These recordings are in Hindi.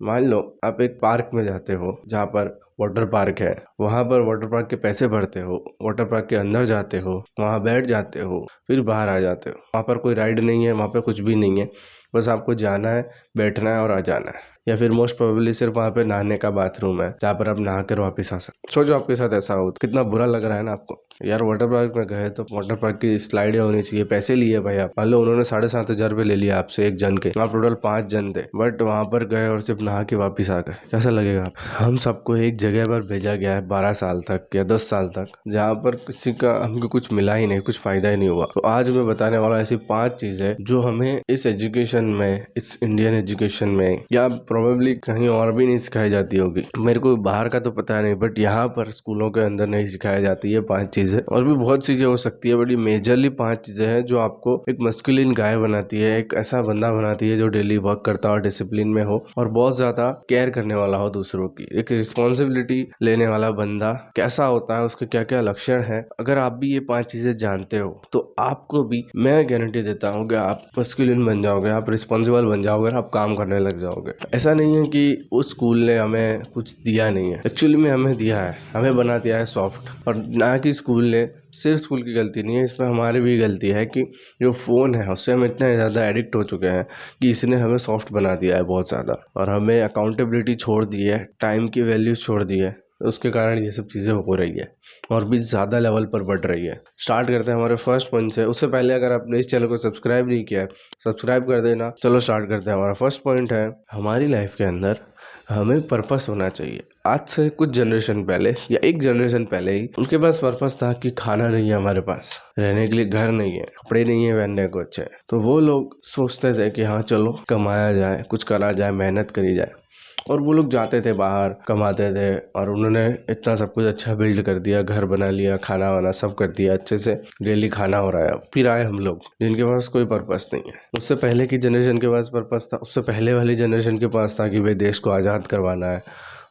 मान लो आप एक पार्क में जाते हो जहाँ पर वाटर पार्क है, वहाँ पर वाटर पार्क के पैसे भरते हो, वाटर पार्क के अंदर जाते हो, वहाँ बैठ जाते हो, फिर बाहर आ जाते हो। वहाँ पर कोई राइड नहीं है, वहाँ पर कुछ भी नहीं है, बस आपको जाना है, बैठना है और आ जाना है। या फिर मोस्ट प्रोबेबली सिर्फ वहाँ पे नहाने का बाथरूम है जहाँ पर आप नहा कर वापस आ सकते। सोचो आपके साथ ऐसा हो तो कितना बुरा लग रहा है ना आपको। यार वाटर पार्क में गए तो वाटर पार्क की स्लाइडें होनी चाहिए, पैसे लिए भाई आप। मान लो उन्होंने 7,500 रुपये ले लिया आपसे एक जन के, आप टोटल 5 जन थे, बट वहाँ पर गए और सिर्फ नहा के वापस आ गए, कैसा लगेगा? हम सबको एक जगह पर भेजा गया है 12 साल तक या 10 साल तक, जहाँ पर किसी का हमको कुछ मिला ही नहीं, कुछ फायदा ही नहीं हुआ। तो आज मैं बताने वाला ऐसी 5 चीजें जो हमें इस एजुकेशन में, इस इंडियन एजुकेशन में या प्रोबेबली कहीं और भी नहीं सिखाई जाती होगी। मेरे को बाहर का तो पता नहीं, बट यहाँ पर स्कूलों के अंदर नहीं सिखाई जाती है 5 चीजें। और भी बहुत चीजें हो सकती है, बट ये मेजरली 5 चीजें हैं जो आपको एक मस्कुलिन गाय बनाती है, एक ऐसा बंदा बनाती है जो डेली वर्क करता हो, डिसिप्लिन में हो और बहुत ज्यादा केयर करने वाला हो दूसरों की। एक रिस्पॉन्सिबिलिटी लेने वाला बंदा कैसा होता है, उसके क्या क्या लक्षण है। अगर आप भी ये 5 चीजें जानते हो तो आपको भी मैं गारंटी देता हूँ कि आप मस्कुलिन बन जाओगे, आप रिस्पॉन्सिबल बन जाओगे, आप काम करने लग जाओगे। ऐसा नहीं है कि उस स्कूल ने हमें कुछ दिया नहीं है, एक्चुअली में हमें दिया है, हमें बना दिया है सॉफ्ट। और ना कि स्कूल ने, सिर्फ स्कूल की गलती नहीं है, इसमें हमारी भी गलती है कि जो फ़ोन है उससे हम इतने ज़्यादा एडिक्ट हो चुके हैं कि इसने हमें सॉफ्ट बना दिया है बहुत ज़्यादा, और हमें अकाउंटेबिलिटी छोड़ दी है, टाइम की वैल्यूज छोड़ दी है। तो उसके कारण ये सब चीज़ें हो रही है और भी ज़्यादा लेवल पर बढ़ रही है। स्टार्ट करते हैं हमारे फर्स्ट पॉइंट से। उससे पहले अगर आपने इस चैनल को सब्सक्राइब नहीं किया है, सब्सक्राइब कर देना। चलो स्टार्ट करते हैं। हमारा फर्स्ट पॉइंट है, हमारी लाइफ के अंदर हमें पर्पस होना चाहिए। आज से कुछ जनरेशन पहले या एक जनरेशन पहले ही उनके पास पर्पस था कि खाना नहीं है हमारे पास, रहने के लिए घर नहीं है, कपड़े नहीं है पहनने को अच्छे, तो वो लोग सोचते थे कि हाँ चलो कमाया जाए, कुछ करा जाए, मेहनत करी जाए। और वो लोग जाते थे बाहर, कमाते थे, और उन्होंने इतना सब कुछ अच्छा बिल्ड कर दिया, घर बना लिया, खाना वाना सब कर दिया अच्छे से, डेली खाना हो रहा है। फिर आए हम लोग जिनके पास कोई पर्पस नहीं है। उससे पहले की जनरेशन के पास पर्पस था, उससे पहले वाली जनरेशन के पास था कि भाई देश को आज़ाद करवाना है,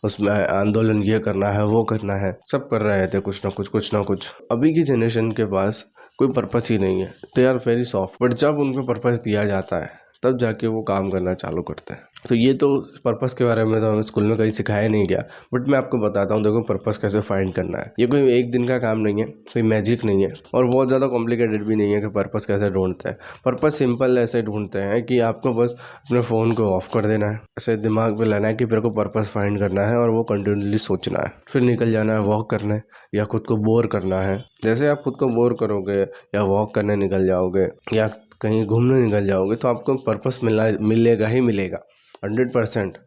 उसमें आंदोलन ये करना है, वो करना है, सब कर रहे थे कुछ ना कुछ। अभी की जनरेशन के पास कोई पर्पस ही नहीं है, they are very soft. But जब उनको पर्पस दिया जाता है तब जाके वो काम करना चालू करते हैं। तो ये तो पर्पस के बारे में तो हमें स्कूल में कहीं सिखाया नहीं गया, बट मैं आपको बताता हूँ। देखो पर्पस कैसे फाइंड करना है, ये कोई एक दिन का काम नहीं है, कोई मैजिक नहीं है, और बहुत ज़्यादा कॉम्प्लिकेटेड भी नहीं है कि पर्पस कैसे ढूंढते हैं। पर्पस सिंपल ऐसे ढूंढते हैं कि आपको बस अपने फ़ोन को ऑफ कर देना है, ऐसे दिमाग में लाना है कि मेरे को पर्पस फाइंड करना है, और वो कंटिन्यूसली सोचना है, फिर निकल जाना है वॉक करने या खुद को बोर करना है। जैसे आप खुद को बोर करोगे या वॉक करने निकल जाओगे या कहीं घूमने निकल जाओगे तो आपको पर्पस मिलेगा ही मिलेगा 100%।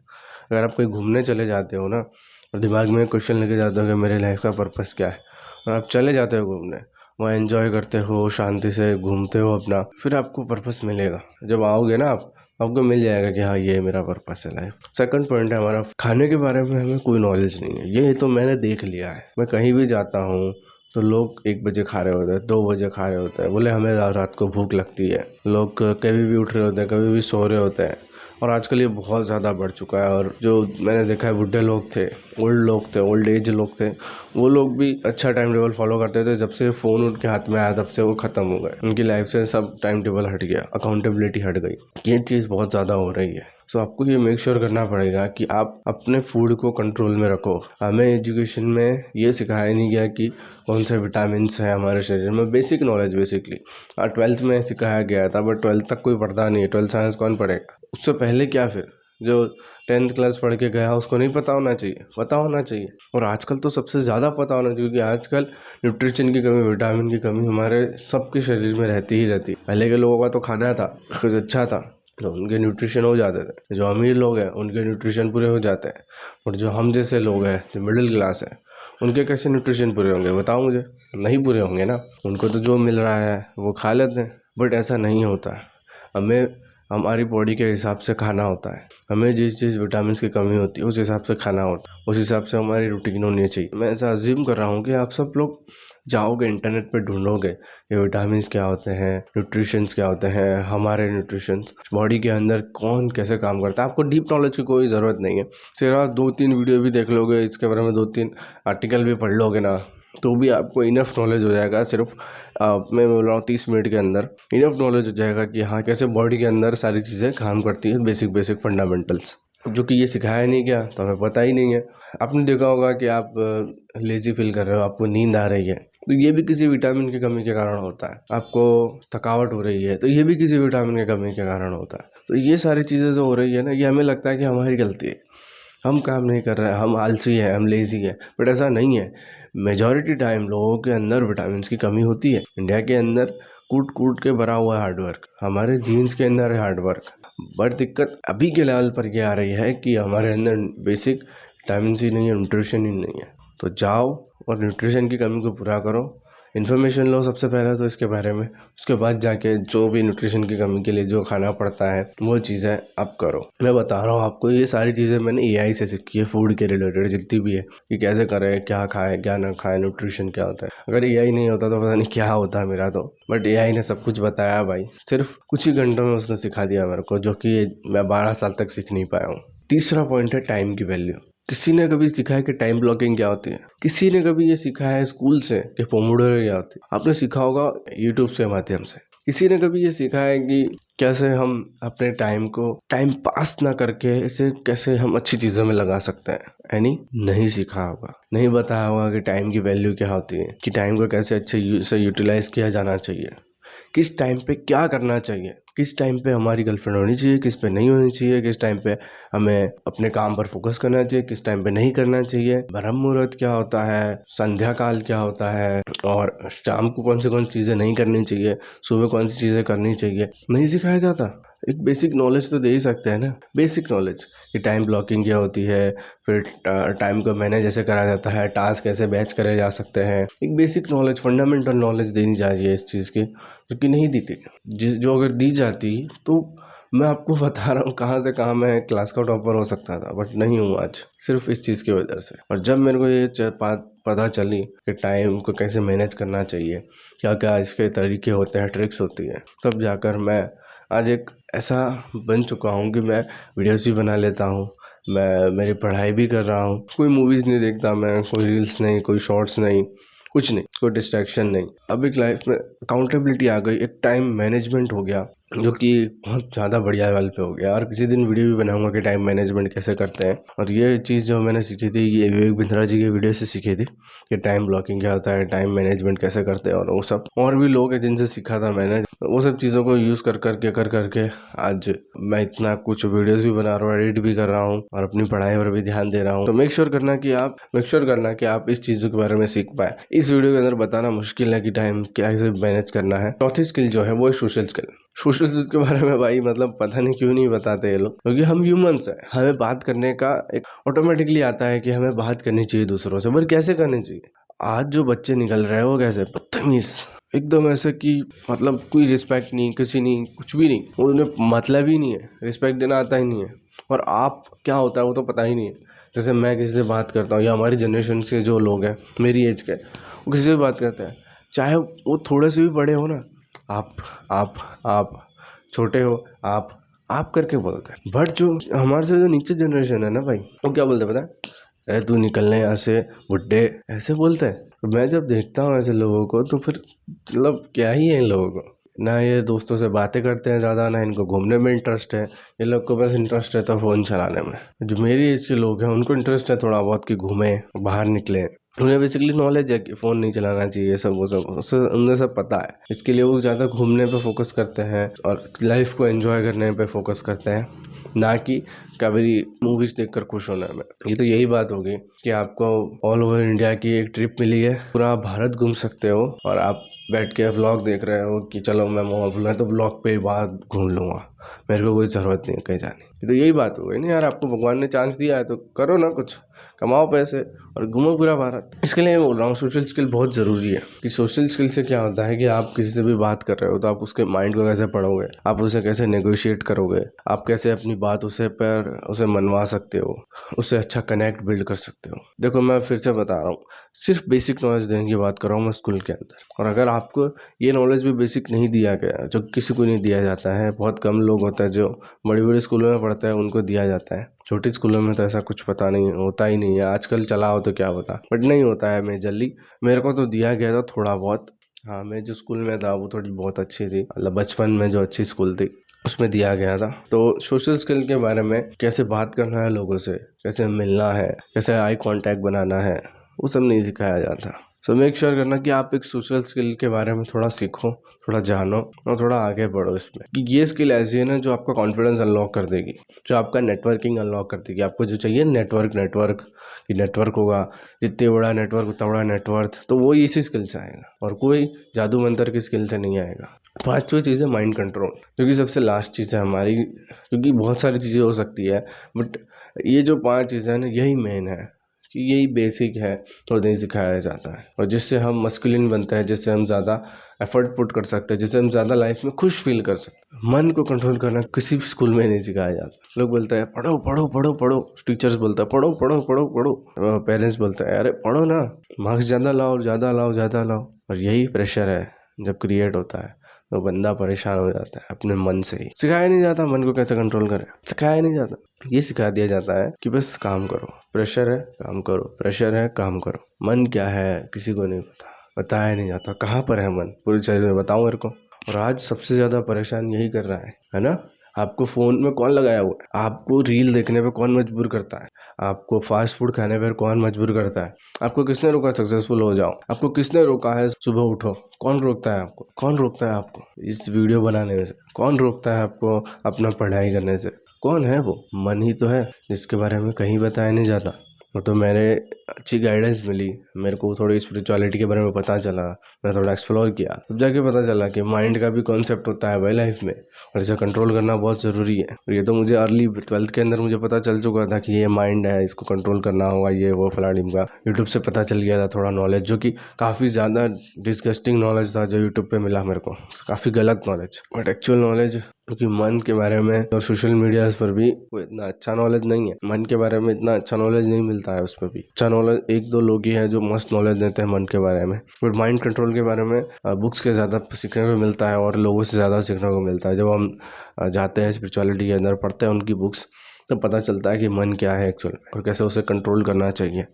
अगर आप कहीं घूमने चले जाते हो ना और दिमाग में क्वेश्चन लेके जाते हो कि मेरे लाइफ का पर्पस क्या है, और आप चले जाते हो घूमने, वहाँ एंजॉय करते हो, शांति से घूमते हो अपना, फिर आपको पर्पस मिलेगा। जब आओगे ना आप, आपको मिल जाएगा कि हाँ ये मेरा पर्पस है लाइफ। सेकंड पॉइंट है हमारा, खाने के बारे में हमें कोई नॉलेज नहीं है। ये तो मैंने देख लिया है, मैं कहीं भी जाता हूँ तो लोग 1 बजे खा रहे होते हैं, 2 बजे खा रहे होते हैं, बोले हमें रात को भूख लगती है। लोग कभी भी उठ रहे होते हैं, कभी भी सो रहे होते हैं, और आजकल ये बहुत ज़्यादा बढ़ चुका है। और जो मैंने देखा है, बुढ़े लोग थे, ओल्ड एज लोग थे, वो लोग भी अच्छा टाइम टेबल फॉलो करते थे। जब से फ़ोन उनके हाथ में आया तब से वो ख़त्म हो गए, उनकी लाइफ से सब टाइम टेबल हट गया, अकाउंटेबिलिटी हट गई। ये चीज़ बहुत ज़्यादा हो रही है। सो आपको ये मेक श्योर करना पड़ेगा कि आप अपने फूड को कंट्रोल में रखो। हमें एजुकेशन में ये सिखाया नहीं गया कि कौन से विटामिन्स हैं हमारे शरीर में, बेसिक नॉलेज बेसिकली 12th में सिखाया गया था, बट 12th तक कोई पढ़ता नहीं है। 12th साइंस कौन पढ़ेगा? उससे पहले क्या, फिर जो 10th क्लास पढ़ के गया उसको नहीं पता होना चाहिए? पता होना चाहिए। और आजकल तो सबसे ज़्यादा पता होना चाहिए, क्योंकि आजकल न्यूट्रिशन की कमी, विटामिन की कमी हमारे सबके शरीर में रहती ही रहती। पहले के लोगों का तो खाना था कुछ अच्छा था, तो उनके न्यूट्रिशन हो जाते थे। जो अमीर लोग हैं उनके न्यूट्रिशन पूरे हो जाते हैं, और जो हम जैसे लोग हैं, जो मिडिल क्लास है, उनके कैसे न्यूट्रिशन पूरे होंगे बताओ मुझे? नहीं पूरे होंगे ना। उनको तो जो मिल रहा है वो खा लेते हैं, बट ऐसा नहीं होता है। हमें हमारी बॉडी के हिसाब से खाना होता है, हमें जिस चीज़ विटामिन की कमी होती है उस हिसाब से खाना होता है, उस हिसाब से हमारी रूटीन होनी चाहिए। मैं ऐसा अज्यूम कर रहा हूँ कि आप सब लोग जाओगे इंटरनेट पे ढूंढोगे कि विटामिन क्या होते हैं, न्यूट्रिशंस क्या होते हैं, हमारे न्यूट्रिशंस बॉडी के अंदर कौन कैसे काम करता है। आपको डीप नॉलेज की कोई ज़रूरत नहीं है, सिर्फ आप 2-3 वीडियो भी देख लोगे, इसके बारे में 2-3 आर्टिकल भी पढ़ लोगे ना, तो भी आपको इनफ नॉलेज हो जाएगा। सिर्फ मैं बोल रहा हूँ 30 मिनट के अंदर इनफ नॉलेज हो जाएगा कि हाँ कैसे बॉडी के अंदर सारी चीज़ें काम करती है, बेसिक फंडामेंटल्स। जो कि ये सिखाया नहीं गया तो हमें पता ही नहीं है। आपने देखा होगा कि आप लेजी फील कर रहे हो, आपको नींद आ रही है, तो ये भी किसी विटामिन की कमी के कारण होता है। आपको थकावट हो रही है तो ये भी किसी विटामिन की कमी के कारण होता है। तो ये सारी चीज़ें जो हो रही है ना, ये हमें लगता है कि हमारी गलती है, हम काम नहीं कर रहे हैं, हम आलसी हैं, हम लेज़ी हैं, बट ऐसा नहीं है। मेजॉरिटी टाइम लोगों के अंदर विटामिन की कमी होती है। इंडिया के अंदर कूट कूट के भरा हुआ है हार्डवर्क, हमारे जीन्स के अंदर है हार्डवर्क, बट दिक्कत अभी के लेवल पर ये आ रही है कि हमारे अंदर बेसिक विटामिन सी नहीं है, न्यूट्रिशन ही नहीं है। तो जाओ और न्यूट्रिशन की कमी को पूरा करो, इन्फॉर्मेशन लो सबसे पहले तो इसके बारे में, उसके बाद जाके जो भी न्यूट्रिशन की कमी के लिए जो खाना पड़ता है वो चीज़ें आप करो। मैं बता रहा हूँ आपको, ये सारी चीज़ें मैंने एआई से सीखी है, फूड के रिलेटेड जितनी भी है कि कैसे करें, क्या खाएं क्या ना खाएं, न्यूट्रिशन क्या होता है। अगर एआई नहीं होता तो पता नहीं क्या होता मेरा तो, बट एआई ने सब कुछ बताया भाई, सिर्फ कुछ ही घंटों में उसने सिखा दिया मेरे को, जो कि मैं 12 साल तक सीख नहीं पाया हूँ। तीसरा पॉइंट है टाइम की वैल्यू। किसी ने कभी सीखा है कि टाइम ब्लॉकिंग क्या होती है? किसी ने कभी ये सीखा है स्कूल से कि पोमोडोरो क्या होती है? आपने सीखा होगा यूट्यूब से माध्यम से। किसी ने कभी ये सीखा है कि कैसे हम अपने टाइम को टाइम पास ना करके इसे कैसे हम अच्छी चीज़ों में लगा सकते हैं? यानी नहीं सीखा होगा, नहीं बताया होगा कि टाइम की वैल्यू क्या होती है, कि टाइम को कैसे अच्छे से यूटिलाइज किया जाना चाहिए, किस टाइम पे क्या करना चाहिए, किस टाइम पे हमारी गर्लफ्रेंड होनी चाहिए, किस पे नहीं होनी चाहिए, किस टाइम पे हमें अपने काम पर फोकस करना चाहिए, किस टाइम पे नहीं करना चाहिए, ब्रह्म मुहूर्त क्या होता है, संध्या काल क्या होता है, और शाम को कौन सी चीज़ें नहीं करनी चाहिए, सुबह कौन सी चीज़ें करनी चाहिए, नहीं सिखाया जाता। एक बेसिक नॉलेज तो दे ही सकते हैं ना, बेसिक नॉलेज कि टाइम ब्लॉकिंग क्या होती है, फिर टाइम को मैनेज कैसे करा जाता है, टास्क कैसे बैच करे जा सकते हैं। एक बेसिक नॉलेज, फंडामेंटल नॉलेज देनी चाहिए इस चीज़ की, जो कि नहीं दी थी। जो अगर दी जाती तो मैं आपको बता रहा हूँ कहाँ से कहाँ मैं क्लास का टॉपर हो सकता था, बट नहीं हूँ आज, सिर्फ इस चीज़ की वजह से। और जब मेरे को ये बात पता चली कि टाइम को कैसे मैनेज करना चाहिए, क्या क्या इसके तरीके होते हैं, ट्रिक्स होती है, तब जाकर मैं आज एक ऐसा बन चुका हूँ कि मैं वीडियोस भी बना लेता हूँ, मैं मेरी पढ़ाई भी कर रहा हूँ, कोई मूवीज़ नहीं देखता मैं, कोई रील्स नहीं, कोई शॉर्ट्स नहीं, कुछ नहीं, कोई डिस्ट्रैक्शन नहीं। अब एक लाइफ में अकाउंटेबिलिटी आ गई, एक टाइम मैनेजमेंट हो गया, जो कि बहुत ज़्यादा बढ़िया लेवल पे हो गया। और किसी दिन वीडियो भी बनाऊंगा कि टाइम मैनेजमेंट कैसे करते हैं। और ये चीज़ जो मैंने सीखी थी, ये विवेक बिंद्रा जी के वीडियो से सीखी थी कि टाइम ब्लॉकिंग क्या होता है, टाइम मैनेजमेंट कैसे करते हैं, और वो सब और भी लोग हैं जिनसे सीखा था मैंने, वो सब चीज़ों को यूज़ कर करके आज मैं इतना कुछ वीडियोज़ भी बना रहा हूँ, एडिट भी कर रहा हूँ, और अपनी पढ़ाई पर भी ध्यान दे रहा हूँ। तो मेक श्योर करना कि आप इस चीज़ों के बारे में सीख पाए। इस वीडियो के अंदर बताना मुश्किल है कि टाइम कैसे मैनेज करना है। चौथी स्किल जो है वो सोशल स्किल। सोशल स्किल के बारे में भाई मतलब पता नहीं क्यों नहीं बताते ये लोग, क्योंकि हम ह्यूमंस हैं, हमें बात करने का एक ऑटोमेटिकली आता है कि हमें बात करनी चाहिए दूसरों से, पर कैसे करनी चाहिए। आज जो बच्चे निकल रहे हैं वो कैसे बदतमीज, एकदम ऐसे कि मतलब कोई रिस्पेक्ट नहीं, किसी नहीं, कुछ भी नहीं, उन्हें मतलब ही नहीं है, रिस्पेक्ट देना आता ही नहीं है। और आप क्या होता है वो तो पता ही नहीं है। जैसे मैं किसी से बात करता हूँ, या हमारी जनरेशन से जो लोग हैं मेरी एज के, वो किसी से बात करते हैं, चाहे वो थोड़े से भी बड़े हो ना, आप छोटे हो, आप करके बोलते हैं। बट जो हमारे से जो नीचे जनरेशन है ना भाई, वो क्या बोलते हैं पता है? अरे तू निकलने यहाँ से बुड्ढे, ऐसे बोलते हैं। मैं जब देखता हूँ ऐसे लोगों को तो फिर मतलब क्या ही है इन लोगों को, ना ये दोस्तों से बातें करते हैं ज़्यादा, ना इनको घूमने में इंटरेस्ट है। ये लोग को बस इंटरेस्ट रहता है फ़ोन चलाने में। जो मेरी एज के लोग हैं उनको इंटरेस्ट है थोड़ा बहुत कि घूमें, बाहर निकले, उन्हें बेसिकली नॉलेज है कि फ़ोन नहीं चलाना चाहिए, सब वो सब उन्हें सब पता है। इसके लिए वो ज़्यादा घूमने पे फोकस करते हैं और लाइफ को एंजॉय करने पे फोकस करते हैं, ना कि कभी मूवीज़ देखकर खुश होने में। ये तो यही बात होगी कि आपको ऑल ओवर इंडिया की एक ट्रिप मिली है, पूरा भारत घूम सकते हो, और आप बैठ के व्लॉग देख रहे हो कि चलो मैं तो व्लॉग पे ही बाहर घूम लूँगा, मेरे को कोई ज़रूरत नहीं है कहीं जाने की। तो यही बात हो गई ना यार, आपको भगवान ने चांस दिया है तो करो ना, कुछ कमाओ पैसे और घूमो पूरा भारत। इसके लिए मैं बोल रहा हूँ सोशल स्किल बहुत ज़रूरी है। कि सोशल स्किल से क्या होता है कि आप किसी से भी बात कर रहे हो तो आप उसके माइंड को कैसे पढ़ोगे, आप उसे कैसे नेगोशिएट करोगे, आप कैसे अपनी बात उसे मनवा सकते हो, उससे अच्छा कनेक्ट बिल्ड कर सकते हो। देखो मैं फिर से बता रहा हूँ, सिर्फ बेसिक नॉलेज देने की बात कर रहा हूँ मैं स्कूल के अंदर। और अगर आपको ये नॉलेज भी बेसिक नहीं दिया गया, जो किसी को नहीं दिया जाता है, बहुत कम लोग होते हैं जो बड़ी बड़ी स्कूलों में पढ़ते हैं उनको दिया जाता है, छोटी स्कूलों में तो ऐसा कुछ पता नहीं होता ही नहीं है। आजकल चला हो तो क्या पता, बट नहीं होता है मेजरली। मेरे को तो दिया गया था थोड़ा बहुत। हाँ, मैं जो स्कूल में था वो थोड़ी बहुत अच्छी थी, मतलब बचपन में जो अच्छी स्कूल थी उसमें दिया गया था। तो सोशल स्किल के बारे में कैसे बात करना है लोगों से, कैसे मिलना है, कैसे आई कांटेक्ट बनाना है, वो सब नहीं सिखाया जाता। सो मेक श्योर करना कि आप एक सोशल स्किल के बारे में थोड़ा सीखो, थोड़ा जानो और थोड़ा आगे बढ़ो इसमें, कि ये स्किल ऐसी है ना जो आपका कॉन्फिडेंस अनलॉक कर देगी, जो आपका नेटवर्किंग अनलॉक कर देगी। आपको जो चाहिए नेटवर्क कि नेटवर्क होगा, जितने बड़ा नेटवर्क उतना बड़ा नेटवर्क, तो वो इसी स्किल से आएगा और कोई जादू मंत्र की स्किल से नहीं आएगा। पांचवी चीज़ है माइंड कंट्रोल, जो कि सबसे लास्ट चीज़ है हमारी, क्योंकि बहुत सारी चीज़ें हो सकती है बट ये जो 5 चीज़ें हैं ना यही मेन है, कि यही बेसिक है और नहीं सिखाया जाता है, और जिससे हम मस्कुलिन बनते हैं, जिससे हम ज़्यादा एफर्ट पुट कर सकते हैं, जिससे हम ज़्यादा लाइफ में खुश फील कर सकते हैं। मन को कंट्रोल करना किसी भी स्कूल में नहीं सिखाया जाता। लोग बोलते हैं पढ़ो पढ़ो पढ़ो पढ़ो, टीचर्स बोलता है पढ़ो पढ़ो पढ़ो पढ़ो, पेरेंट्स बोलते हैं अरे पढ़ो ना, मार्क्स ज़्यादा लाओ ज़्यादा लाओ ज़्यादा लाओ। और यही प्रेशर है जब क्रिएट होता है तो बंदा परेशान हो जाता है अपने मन से ही। सिखाया नहीं जाता मन को कैसे कंट्रोल करे, सिखाया नहीं जाता। ये सिखा दिया जाता है कि बस काम करो, प्रेशर है काम करो, प्रेशर है काम करो। मन क्या है किसी को नहीं पता, बताया नहीं जाता। कहाँ पर है मन, पूरी चीज़ में बताओ मेरे को। और आज सबसे ज़्यादा परेशान यही कर रहा है ना। आपको फ़ोन में कौन लगाया हुआ है, आपको रील देखने पे कौन मजबूर करता है, आपको फास्ट फूड खाने पर कौन मजबूर करता है, आपको किसने रोका सक्सेसफुल हो जाओ, आपको किसने रोका है सुबह उठो, कौन रोकता है आपको, कौन रोकता है आपको इस वीडियो बनाने से, कौन रोकता है आपको अपना पढ़ाई करने से, कौन है वो? मन ही तो है, जिसके बारे में कहीं बताया नहीं जाता। वो तो मेरे अच्छी गाइडेंस मिली, मेरे को थोड़ी स्पिरिचुअलिटी के बारे में पता चला, मैं थोड़ा एक्सप्लोर किया, तब जाके पता चला कि माइंड का भी कॉन्सेप्ट होता है भाई लाइफ में, और इसे कंट्रोल करना बहुत ज़रूरी है। और ये तो मुझे अर्ली 12th के अंदर मुझे पता चल चुका था कि ये माइंड है, इसको कंट्रोल करना होगा, ये वो फलाडीम का। यूट्यूब से पता चल गया था थोड़ा नॉलेज, जो कि काफ़ी ज़्यादा डिस्गस्टिंग नॉलेज था जो यूट्यूब पे मिला मेरे को, काफ़ी गलत नॉलेज। बट एक्चुअल नॉलेज, क्योंकि मन के बारे में और सोशल मीडियाज पर भी कोई इतना अच्छा नॉलेज नहीं है, मन के बारे में इतना अच्छा नॉलेज नहीं मिलता है। उस पर भी अच्छा नॉलेज 1-2 लोग ही है जो मस्त नॉलेज देते हैं मन के बारे में। बट माइंड कंट्रोल के बारे में बुक्स के ज़्यादा सीखने को मिलता है और लोगों से ज़्यादा सीखने को मिलता है। जब हम जाते हैं स्पिरिचुअलिटी के अंदर, पढ़ते हैं उनकी बुक्स, तो पता चलता है कि मन क्या है एक्चुअल में और कैसे उसे कंट्रोल करना चाहिए,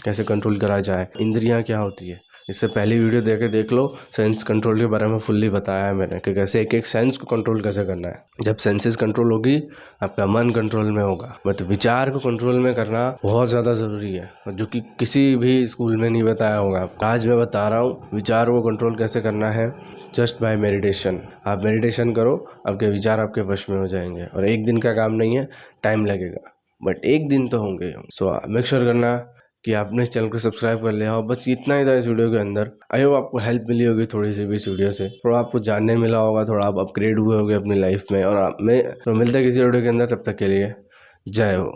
कैसे कंट्रोल करा जाए, इंद्रियां क्या होती है। इससे पहली वीडियो देख लो, सेंस कंट्रोल के बारे में फुल्ली बताया है मैंने कि कैसे एक एक सेंस को कंट्रोल कैसे करना है। जब सेंसेस कंट्रोल होगी आपका मन कंट्रोल में होगा। बट विचार को कंट्रोल में करना बहुत ज़्यादा ज़रूरी है, जो कि किसी भी स्कूल में नहीं बताया होगा। आज मैं बता रहा हूँ विचार को कंट्रोल कैसे करना है, जस्ट बाय मेडिटेशन। आप मेडिटेशन करो, आपके विचार आपके वश में हो जाएंगे। और एक दिन का काम नहीं है, टाइम लगेगा, बट एक दिन तो होंगे। सो मेक श्योर करना कि आपने इस चैनल को सब्सक्राइब कर लिया हो। बस इतना ही था इस वीडियो के अंदर। आई होप आपको हेल्प मिली होगी थोड़ी सी भी इस वीडियो से, थोड़ा आपको जानने मिला होगा, थोड़ा आप अपग्रेड हुए होगे अपनी लाइफ में। और आप में तो मिलते हैं किसी वीडियो के अंदर, तब तक के लिए जय हो।